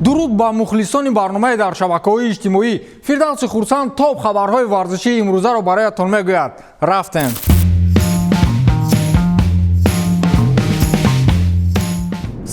дуруд ба мухлисони барномаи дар шабакаҳои иҷтимоӣ. Фирдавси Хурсанд топ хабарҳои варзишии имрӯзаро бароятон мегӯяд. Рафтем.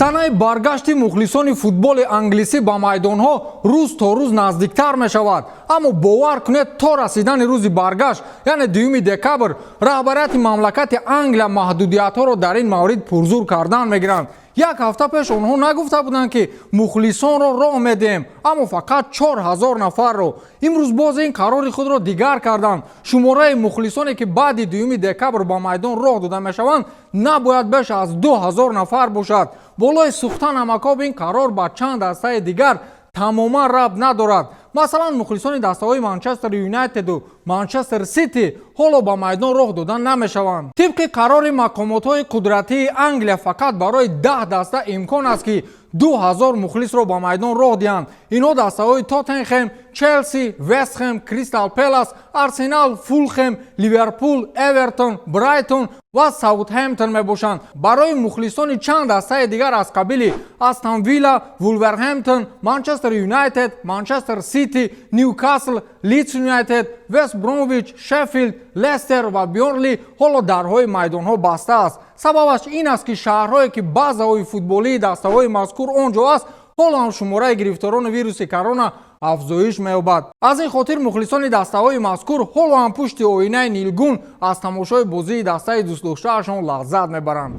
санаи баргашти мухлисони футболи англисӣ ба майдонҳо рӯз то рӯз наздиктар мешавад. аммо бовар кунед, то расидани рӯзи баргашт, яъне 2 декабр, раҳбарияти мамлакати Англия маҳдудиятҳоро дар ин маврид пурзур кардан мегиранд. як ҳафта пеш онҳо нагуфта буданд ки мухлисонро роҳ медиҳем, аммо фақат 4000 нафарро. имрӯз боз ин қарори худро дигар карданд. шумораи мухлисоне ки баъди 2 декабр ба майдон роҳ дода мешаванд набояд беш аз 2000 нафар бошад. болои сӯхтан намакоб ин қарор ба чанд дастаи дигар тамоман рабт надорад. масалан, мухлисони дастаҳои Манчестер Юнайтеду Манчестер Сити ҳоло ба майдон роҳ дода намешаванд. тибқи қарори мақомотҳои қудратии Англия фақат барои 10 даста имкон аст ки 2000 мухлисро ба майдон роҳ диҳанд. инҳо дастаҳои Тоттенхем, Челси, Вестхэм, Кристал Пэлас, Арсенал, Фулхэм, Ливерпул, Эвертон, Брайтон ва Саутҳемптон мебошанд. барои мухлисони чанд дастаи дигар аз қабили Астон Вилла, Вулверхэмптон, Манчестер Юнайтед, Манчестер Сити, Ньюкасл, Лидс Юнайтед, Вест Бромвич, Шеффилд, Лестер ва Бёрнли ҳоло дарҳои майдонҳо баста аст. сабабаш ин аст ки шаҳрҳое ки базаҳои футболии дастаҳои мазкур он ҷо аст, ҳоло ҳам шумораи гирифторони вируси корона афзоиш меёбад. аз ин хотир мухлисони дастаҳои мазкур ҳоло ҳам пушти оинаи нилгун аз тамошои бозии дастаи дӯстдоштаашон лаззат мебаранд.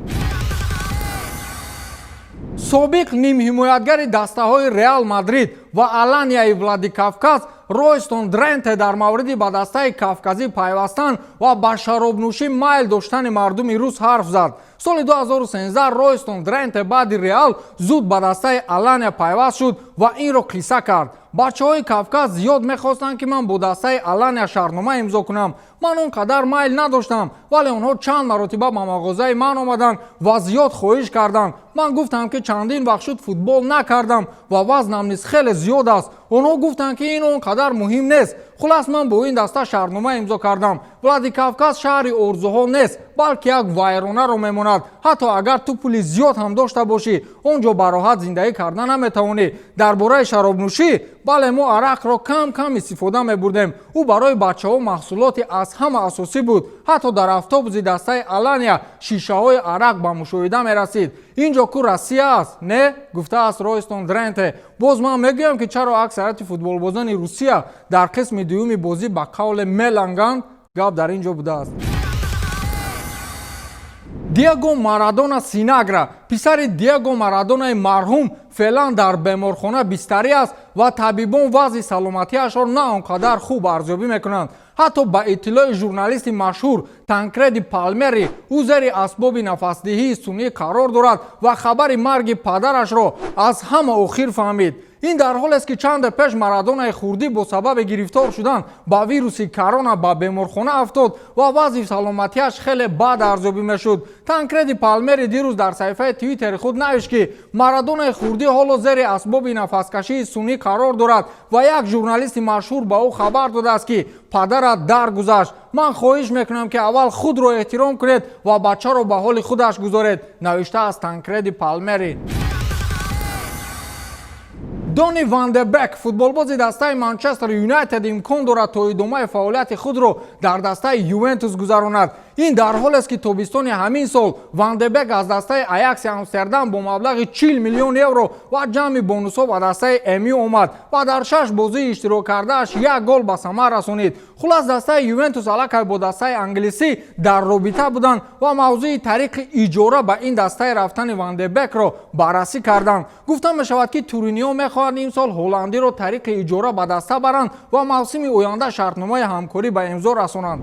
собиқ нимҳимоятгари дастаҳои Реал Мадрид ва Аланияи Владикавказ Ройстон Дренте дар мавриди ба дастаи кавказӣ пайвастан ва ба шаробнӯшӣ майл доштани мардуми рус ҳарф зад. соли 2013 Ройстон Дренте баъди Реал зуд ба дастаи Алания пайваст шуд ва инро қисса кард. бачаҳои Кавказ зиёд мехостанд ки ман бо дастаи Алания шартнома имзо кунам. ман он қадар майл надоштам, вале онҳо чанд маротиба ба мағозаи ман омаданд ва зиёд хоҳиш карданд. ман гуфтам ки чандин вақт шуд футбол накардам ва вазнам низ хеле зиёд аст. онҳо гуфтанд ки ин он қадар муҳим нест. хулас ман бо ин даста шартнома имзо кардам. Владикавказ шаҳри орзуҳо нест, балки як вайронаро мемонад. ҳатто агар ту пули зиёд ҳам дошта бошӣ, он ҷо ба роҳат зиндагӣ карда наметавонӣ. дар бораи шаробнӯшӣ, бале мо арақро кам кам истифода мебурдем. ӯ барои бачаҳо маҳсулоти аз ҳама асосӣ буд. ҳатто дар автобуси дастаи Алания шишаҳои арақ ба мушоҳида мерасид. ин ҷо ку Россия аст, не? гуфтааст Ройстон Дренте. боз ман мегӯям ки чаро аксарияти футболбозони Русия дар қисми дуюми бозӣ ба қавле меланганд. гап дар ин ҷо будааст. Диего Марадона Синагра, писари Диего Марадонаи марҳум, феълан дар беморхона бистарӣ аст ва табибон вазъи саломатиашро на он қадар хуб арзёбӣ мекунанд. ҳатто ба иттилои журналисти машҳур Танкреди Палмери, ӯ зери асбоби нафасдиҳии сунъӣ қарор дорад ва хабари марги падарашро аз ҳама охир фаҳмид. ин дар ҳолест ки чанде пеш Марадонаи хурдӣ бо сабаби гирифтор шудан ба вируси корона ба беморхона афтод ва вазъи саломатиаш хеле бад арзёбӣ мешуд. Танкреди Палмери дирӯз дар саҳифаи твиттери худ навишт ки Марадонаи хурдӣ ҳоло зери асбоби нафаскашии сунъӣ қарор дорад ва як журналисти машҳур ба ӯ хабар додааст ки падарат даргузашт. ман хоҳиш мекунам ки аввал худро эҳтиром кунед ва бачаро ба ҳоли худаш гузоред, навиштааст Танкреди Палмери. Дони Ван де Бек, футболбози дастаи Манчестер Юнайтед, имкон дорад то идомаи фаъолияти худро дар дастаи Ювентус гузаронад. ин дар ҳолест ки тобистони ҳамин сол Ван де Бек аз дастаи Аякси Амстердам бо маблағи 40 миллион евро ва ҷамъи бонусҳо ба дастаи Эмю омад ва дар 6 бозии иштирок кардааш 1 гол ба самар расонид. хулас дастаи Ювентус аллакай бо дастаи англисӣ дар робита буданд ва мавзӯи тариқи иҷора ба ин дастаи рафтани Ван де Бекро баррасӣ карданд. гуфта мешавад ки Туриниҳо мехоҳанд имсол ҳолландиро тариқи иҷора ба даста баранд ва мавсими оянда шартномаи ҳамкорӣ ба имзо расонанд.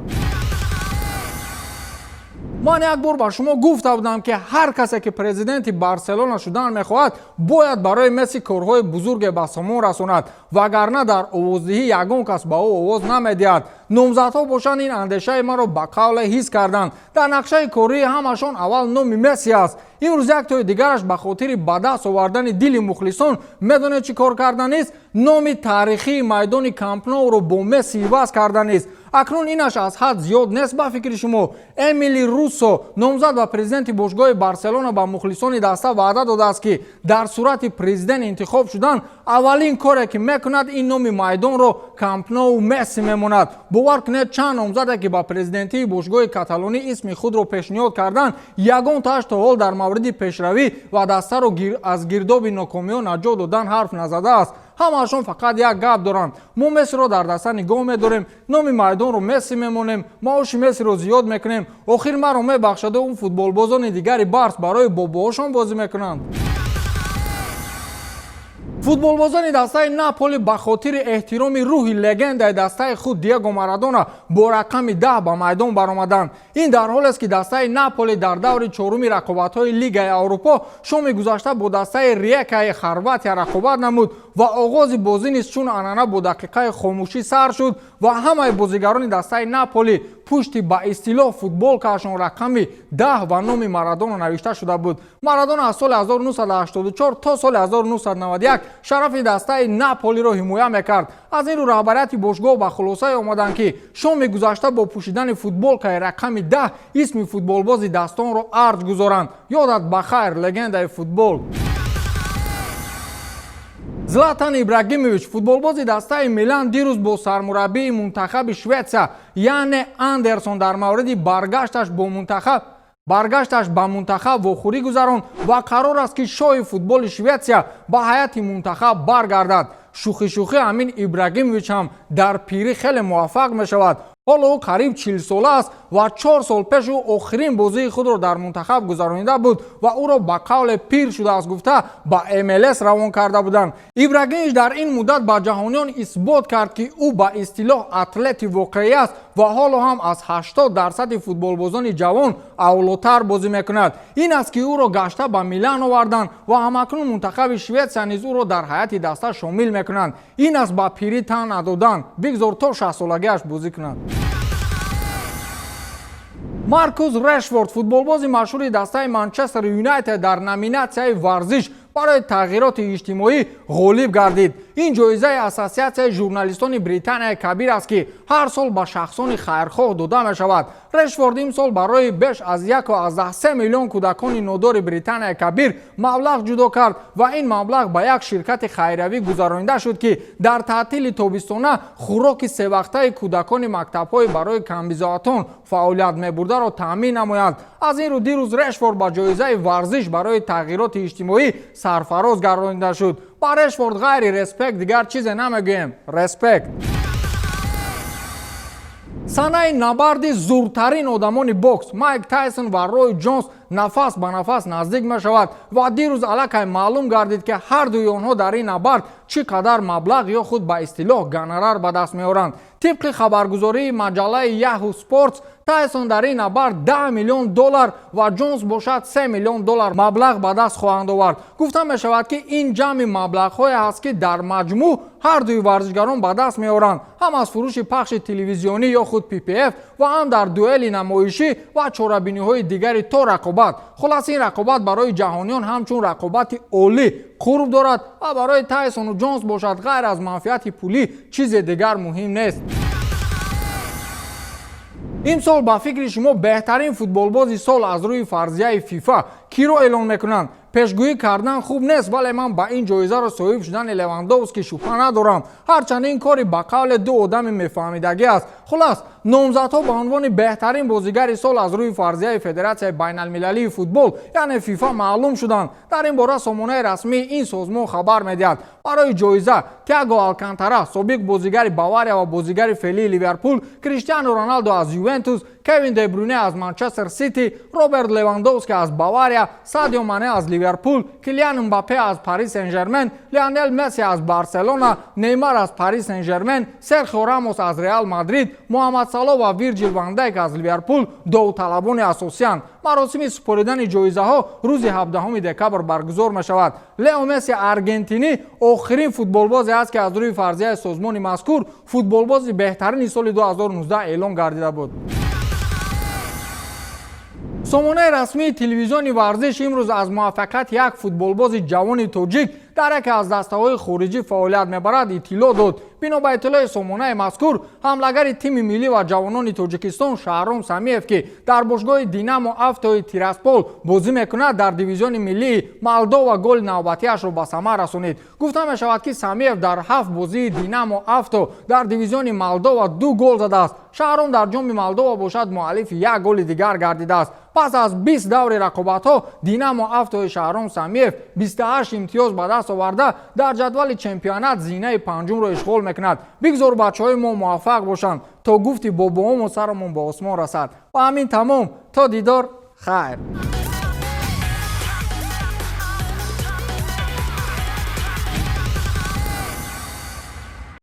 ман як бор ба шумо гуфта будам ки ҳар касе ки президенти Барселона шудан мехоҳад, бояд барои Месси корҳои бузурге ба сомон расонад, вагарна дар овоздиҳӣ ягон кас ба ӯ овоз намедиҳад. номзадҳо бошанд ин андешаи маро ба қавле ҳис карданд. дар нақшаи кории ҳамашон аввал номи Месси аст. имрӯз як тои дигараш ба хотири ба даст овардани дили мухлисон медонед чӣ кор карданист? номи таърихии майдони Камп Ноуро бо Месси иваз карданист. акнун инаш аз ҳад зиёд нест ба фикри шумо? Эмили Руссо номзад ба президенти бошгоҳи Барселона ба мухлисони даста ваъда додааст ки дар сурати президент интихоб шудан аввалин коре ки мекунад ин номи майдонро Камп Ноу Месси мемонад. бовар кунед чанд номзаде ки ба президентии бошгоҳи Каталонӣ исми худро пешниҳод карданд, ягонтааш то ҳол дар мавриди пешравӣ ва дастаро аз гирдоби нокомиҳо наҷот додан ҳарф назадааст. ҳамаашон фақат як гап доранд: мо Мессиро дар даста нигоҳ медорем, номи майдонро Месси мемонем, маоши Мессиро зиёд мекунем, охир маро мебахшаду он футболбозони дигари Барс барои бобоҳошон бозӣ мекунанд. футболбозони дастаи Наполи ба хотири эҳтироми рӯҳи легендаи дастаи худ Диего Марадона бо рақами 10 ба майдон баромаданд. ин дар ҳолест ки дастаи Наполи дар даври чоруми рақобатҳои Лигаи Аврупо шоми гузашта бо дастаи Риекаи Хорватия рақобат намуд ва оғози бозӣ низ чун анъана бо дақиқаи хомӯшӣ сар шуд ва ҳамаи бозигарони дастаи Наполи пушти ба истилоҳ футболкаашон рақами 10 ва номи Марадона навишта шуда буд. Марадона аз соли 1984 то соли 1991 шарафи дастаи Наполиро ҳимоя мекард. аз ин рӯ раҳбарияти бошгоҳ ба хулосае омаданд ки шоми гузашта бо пӯшидани футболкаи рақами 10 исми футболбози дастонро арҷ гузоранд. ёдат ба хайр легендаи футбол. Златан Ибрагимович, футболбози дастаи Милан, дирӯз бо сармураббии мунтахаби Шветсия Яне Андерсон дар мавриди баргашташ ба мунтахаб вохӯрӣ гузаронд ва қарор аст ки шоҳи футболи Шветсия ба ҳайати мунтахаб баргардад. шухӣ Амин Ибрагимович ҳам дар пирӣ хеле муваффақ мешавад. ҳоло ӯ қариб 40 сола аст ва 4 сол пеш ӯ охирин бозии худро дар мунтахаб гузаронида буд ва ӯро ба қавле пир шудааст гуфта ба МЛС равон карда буданд. Ибрагимович дар ин муддат ба ҷаҳониён исбот кард ки ӯ ба истилоҳ атлети воқеӣ аст ва ҳоло ҳам аз 80% футболбозони ҷавон авлотар бозӣ мекунад. ин аст ки ӯро гашта ба Милан оварданд ва ҳамакнун мунтахаби Шветсия низ ӯро дар ҳайати даста шомил мекунанд. ин аст ба пирӣ тан надодан, бигзор то 60 солагиаш бозӣ кунад. Маркус Решфорд, футболбози машҳури дастаи Манчестер Юнайтед, дар номинатсияи варзиш барои тағйироти иҷтимоӣ ғолиб гардид. ин ҷоизаи Ассотсиатсияи журналистони Британияи Кабир аст ки ҳар сол ба шахсони хайрхоҳ дода мешавад. Решфорд имсол барои беш аз 1.3 миллион кӯдакони нодори Британияи Кабир маблағ ҷудо кард ва ин маблағ ба як ширкати хайриявӣ гузаронида шуд ки дар таътили тобистона хӯроки севақтаи кӯдакони мактабҳои барои камбизоатон фаъолият мебурдаро таъмин намоянд. аз ин рӯ дирӯз Решфорд ба ҷоизаи варзиш барои тағйироти иҷтимоӣ сарфароз гардонида шуд. ба Решфорд ғайри респект дигар чизе намегӯем. Респект. санаи набарди зуртарин одамони бокс Майк Тайсон ва Рой Джонс нафас ба нафас наздик мешавад ва дирӯз аллакай маълум гардид ки ҳардуи онҳо дар ин набард чӣ қадар маблағ ё худ ба истилоҳ гонорар ба даст меоранд. тибқи хабаргузории маҷаллаи Yahoo Sports, Тайсон дар ин набард $10 миллион ва Джонс бошад $3 миллион маблағ ба даст хоҳанд овард. гуфта мешавад ки ин ҷамъи маблағҳое аст ки дар маҷмӯъ ҳардуи варзишгарон ба даст меоранд, ҳам аз фурӯши пахши телевизионӣ ё худ PPF ва ҳам дар дуэли намоишӣ ва чорабиниҳои дигари то рақобат. хулас ин рақобат барои ҷаҳониён ҳамчун рақобати олӣ қурб дорад ва барои Тайсону Джонс бошад ғайр аз манфиати пулӣ чизе дигар муҳим нест. имсол ба фикри шумо беҳтарин футболбози сол аз рӯи фарзияи FIFA киро эълон мекунанд? пешгӯӣ кардан хуб нест, вале ман ба ин ҷоизаро соҳиб шудани Левандовски шубҳа надорам, ҳарчанд ин кори ба қавли ду одами мефаҳмидагӣ аст. хулас номзадҳо ба унвони беҳтарин бозигари сол аз рӯи фарзияи Федератсияи байналмилалии футбол яъне FIFA маълум шуданд. дар ин бора сомонаи расмии ин созмон хабар медиҳад. барои ҷоиза Тиаго Алкантара, собиқ бозигари Бавария ва бозигари феълии Ливерпул, Криштиану Роналдо аз Ювентус, Кевин Де Брюйне аз Манчестер Сити, Роберт Левандовски аз Бавария, Садио Мане аз Ливерпул, Килиан Мбаппе аз Пари Сен-Жермен, Лионел Месси аз Барселона, Неймар аз Пари Сен-Жермен, Серхио Рамос аз Реал Мадрид, Муҳаммад Салоҳ ва Вирҷил ван Дайк аз Ливерпул довталабони асосиянд. маросими супоридани ҷоизаҳо рӯзи 17 декабр баргузор мешавад. Лео Месси аргентинӣ охирин футболбозе аст ки аз рӯи фарзияи созмони мазкур футболбози беҳтарини соли 2019 эълон гардида буд. сомонаи расмии телевизиони варзиш имрӯз аз муваффақияти як футболбози ҷавони тоҷик дар яке аз дастаҳои хориҷӣ фаъолият мебарад иттилоъ дод. бино ба иттилои сомонаи мазкур, ҳамлагари тими миллӣ ва ҷавонони тоҷикистон Шаҳром Самиев ки дар бошгоҳи Динамо Автои Тираспол бозӣ мекунад, дар дивизиони миллии Молдова голи навбатиашро ба самар расонид. гуфта мешавад ки Самиев дар 7 бозии Динамо Авто дар дивизиони Молдова 2 гол задааст. Шаҳром дар ҷоми Молдова бошад муаллифи як голи дигар гардидааст. пас аз 20 даври рақобатҳо Динамо Автои Шаҳром Самиев 28 имтиёз ба даст оварда дар ҷадвали чемпионат зинаи панҷумро ишғол мекунад. бигзор бачаҳои мо муваффақ бошанд то гуфти бобоҳомо сарамон ба осмон расад. ва ҳамин тамом, то дидор, хайр.